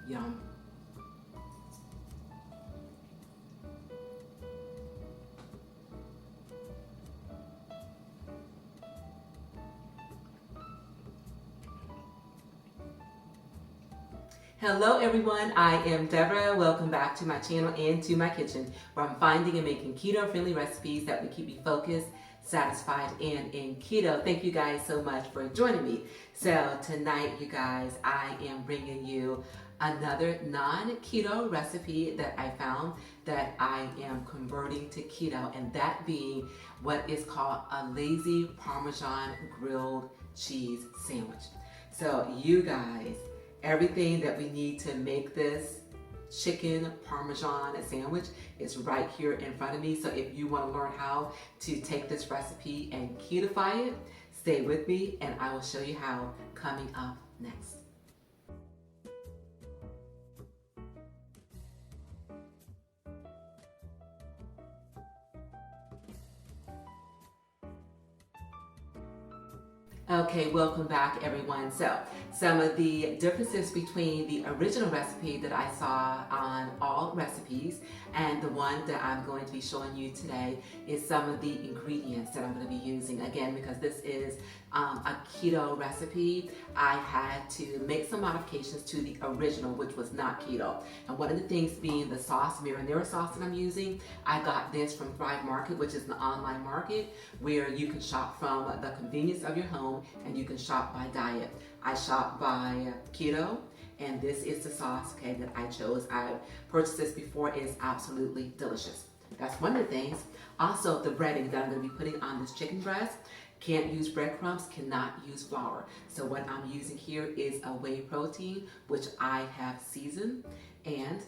Yum. Hello everyone, I am Deborah. Welcome back to my channel and to my kitchen, where I'm finding and making keto-friendly recipes that will keep me focused, satisfied, and in keto. Thank you guys so much for joining me. So tonight, you guys, I am bringing you another non-keto recipe that I found that I am converting to keto, and that being what is called a lazy Parmesan grilled cheese sandwich. So you guys, everything that we need to make this chicken Parmesan sandwich is right here in front of me. So if you want to learn how to take this recipe and ketify it, stay with me and I will show you how coming up next. Okay, welcome back everyone. So, some of the differences between the original recipe that I saw on All Recipes and the one that I'm going to be showing you today is some of the ingredients that I'm going to be using. Again, because this is a keto recipe, I had to make some modifications to the original, which was not keto. And one of the things being the sauce, marinara sauce that I'm using, I got this from Thrive Market, which is an online market where you can shop from the convenience of your home and you can shop by diet. I shop by keto, and this is the sauce, okay, that I chose. I purchased this before. It is absolutely delicious. That's one of the things. Also, the breading that I'm going to be putting on this chicken breast, can't use breadcrumbs, cannot use flour. So what I'm using here is a whey protein, which I have seasoned. And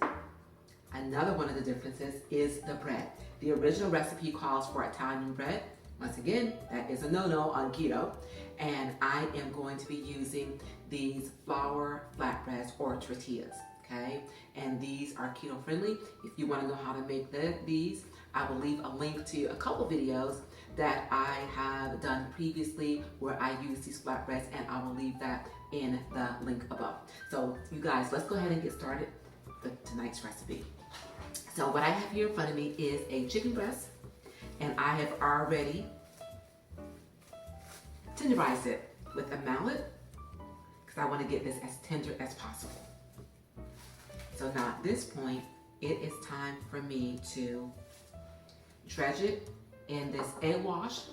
another one of the differences is the bread. The original recipe calls for Italian bread. Once again, that is a no-no on keto. And I am going to be using these flour flatbreads or tortillas, okay? And these are keto friendly. If you want to know how to make these, I will leave a link to a couple videos that I have done previously where I use these flatbreads, and I will leave that in the link above. So you guys, let's go ahead and get started with tonight's recipe. So what I have here in front of me is a chicken breast, and I have already tenderized it with a mallet because I want to get this as tender as possible. So now at this point, it is time for me to dredge it in this egg wash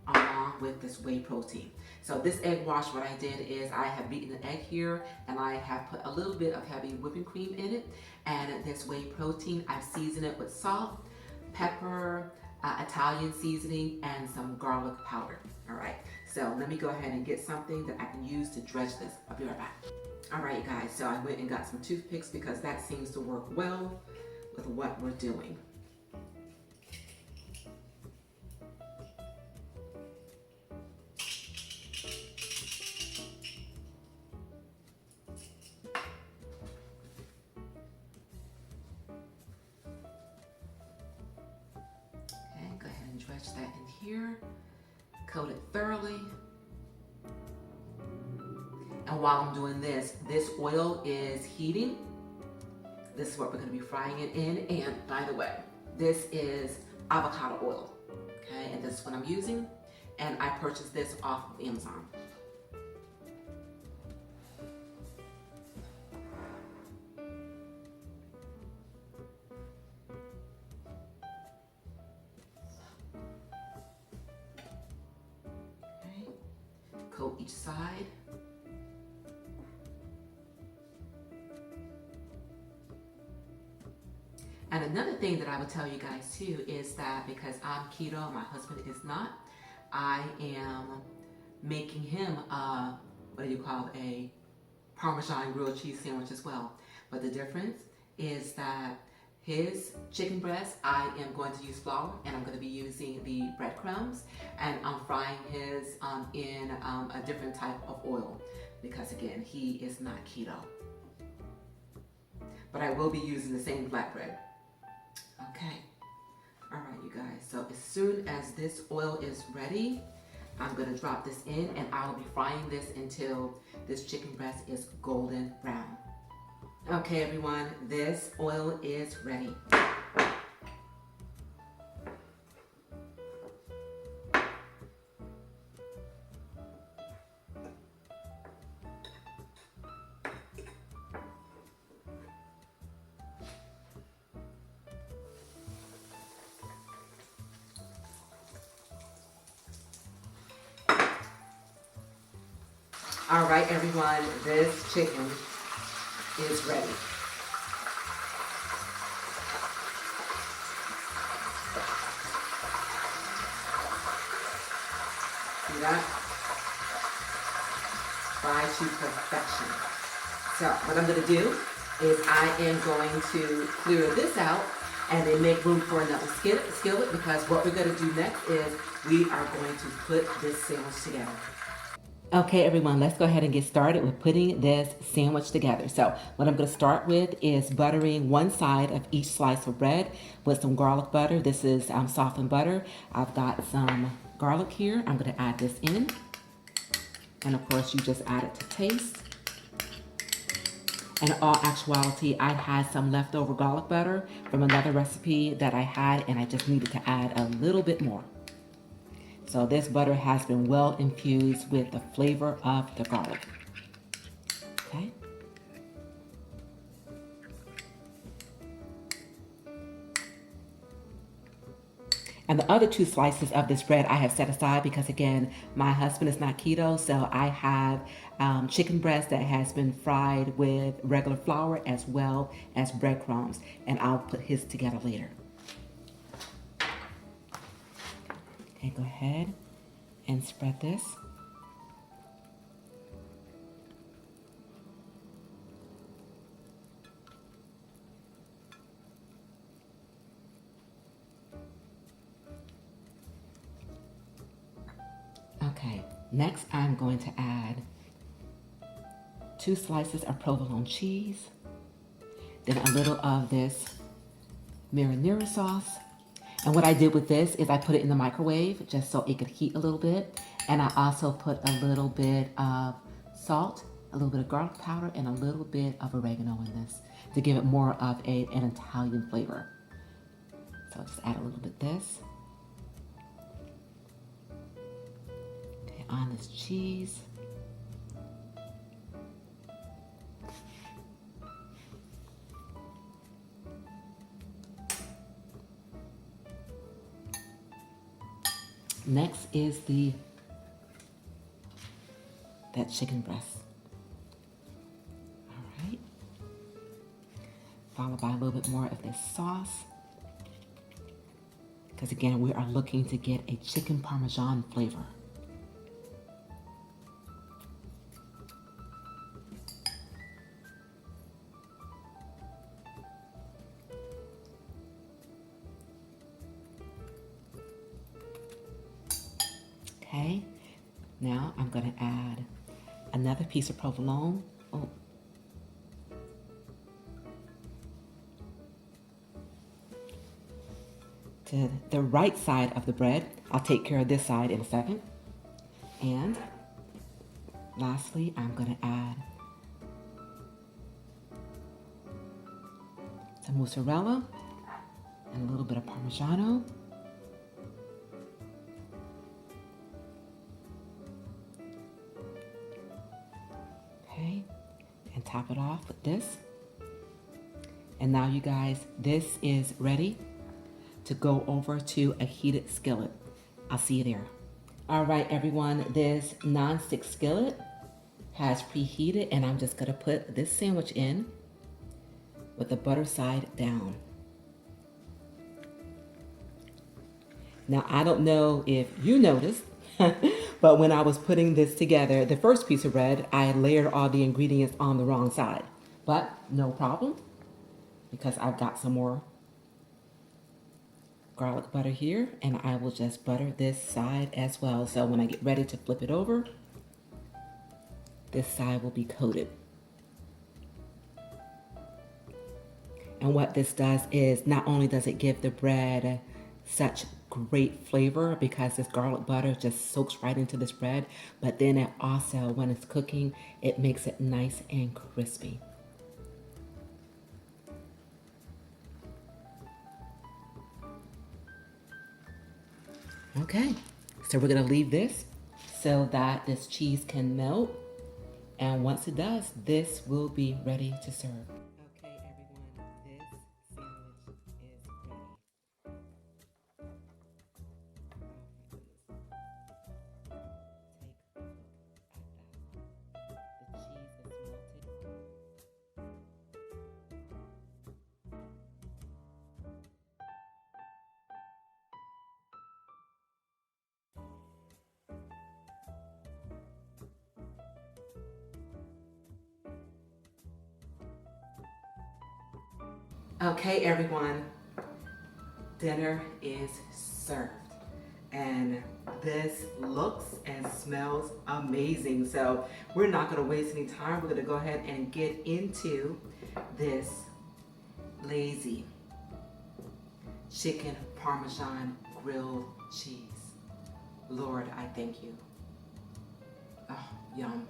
along with this whey protein. So this egg wash, what I did is I have beaten the egg here and I have put a little bit of heavy whipping cream in it. And this whey protein, I've seasoned it with salt, pepper, Italian seasoning, and some garlic powder. All right, so let me go ahead and get something that I can use to dredge this. I'll be right back. All right, guys, so I went and got some toothpicks because that seems to work well with what we're doing. Dredge that in here, coat it thoroughly. And while I'm doing this, this oil is heating. This is what we're going to be frying it in. And by the way, this is avocado oil, okay? And this is what I'm using. And I purchased this off of Amazon. Coat each side. And another thing that I would tell you guys too is that because I'm keto, my husband is not, I am making him a Parmesan grilled cheese sandwich as well. But the difference is that his chicken breast, I am going to use flour, and I'm going to be using the breadcrumbs, and I'm frying his in a different type of oil because again, he is not keto. But I will be using the same flatbread. Okay. All right, you guys. So as soon as this oil is ready, I'm going to drop this in, and I'll be frying this until this chicken breast is golden brown. Okay, everyone, this oil is ready. All right, everyone, this chicken is ready. See that? Fried to perfection. So what I'm going to do is I am going to clear this out and then make room for another skillet, because what we're going to do next is we are going to put this sandwich together. Okay, everyone, let's go ahead and get started with putting this sandwich together. So what I'm going to start with is buttering one side of each slice of bread with some garlic butter. This is softened butter. I've got some garlic here. I'm going to add this in. And of course, you just add it to taste. In all actuality, I had some leftover garlic butter from another recipe that I had, and I just needed to add a little bit more. So this butter has been well infused with the flavor of the garlic. Okay. And the other two slices of this bread I have set aside because, again, my husband is not keto, so I have chicken breast that has been fried with regular flour as well as breadcrumbs, and I'll put his together later. Okay, go ahead and spread this. Okay, next I'm going to add 2 slices of provolone cheese, then a little of this marinara sauce. And what I did with this is I put it in the microwave just so it could heat a little bit. And I also put a little bit of salt, a little bit of garlic powder, and a little bit of oregano in this to give it more of an Italian flavor. So just add a little bit of this. Okay, on this cheese. Next is that chicken breast. All right. Followed by a little bit more of this sauce. Because again, we are looking to get a chicken Parmesan flavor. Okay, now I'm going to add another piece of provolone. Oh. To the right side of the bread. I'll take care of this side in a second. And lastly, I'm going to add some mozzarella and a little bit of Parmigiano. Okay, and top it off with this. And now you guys, this is ready to go over to a heated skillet. I'll see you there. All right, everyone, this non-stick skillet has preheated, and I'm just gonna put this sandwich in with the butter side down. Now, I don't know if you noticed, but when I was putting this together, the first piece of bread, I layered all the ingredients on the wrong side. But no problem, because I've got some more garlic butter here, and I will just butter this side as well. So when I get ready to flip it over, this side will be coated. And what this does is not only does it give the bread such great flavor because this garlic butter just soaks right into this bread, but then it also, when it's cooking, it makes it nice and crispy. Okay, so we're gonna leave this so that this cheese can melt. And once it does, this will be ready to serve. Okay, everyone, this sandwich is ready. Oh my goodness. Take a look at that. The cheese is melted. Okay, everyone, dinner is served. And this looks and smells amazing. So we're not gonna waste any time. We're gonna go ahead and get into this lazy chicken Parmesan grilled cheese. Lord, I thank you. Oh, yum.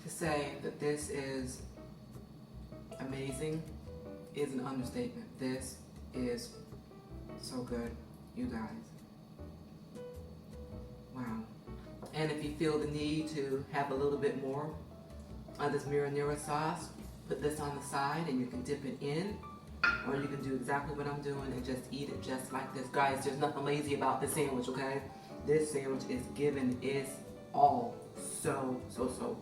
To say that this is amazing is an understatement. This is so good, you guys. Wow. And if you feel the need to have a little bit more of this marinara sauce, put this on the side and you can dip it in, or you can do exactly what I'm doing and just eat it just like this. Guys, there's nothing lazy about this sandwich, okay? This sandwich is giving its all. So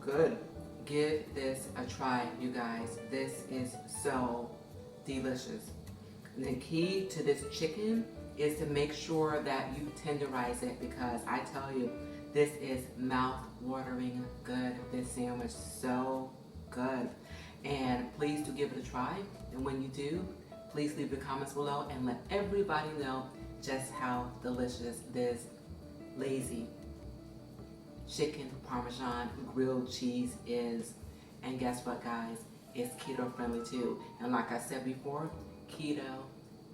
good. Give this a try, you guys. This is so delicious. And the key to this chicken is to make sure that you tenderize it, because I tell you, this is mouth-watering good. This sandwich, so good. And please do give it a try. And when you do, please leave the comments below and let everybody know just how delicious this lazy chicken Parmesan grilled cheese is. And guess what, guys? It's keto friendly too. And like I said before, keto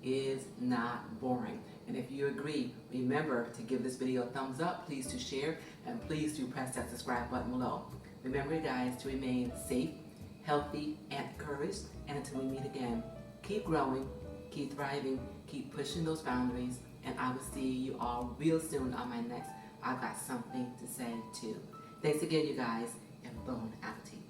is not boring. And if you agree, remember to give this video a thumbs up, please do share, and please do press that subscribe button below. Remember, guys, to remain safe, healthy, and encouraged. And until we meet again, keep growing, keep thriving, keep pushing those boundaries, and I will see you all real soon on my next I've got something to say too. Thanks again, you guys, and bon appetit.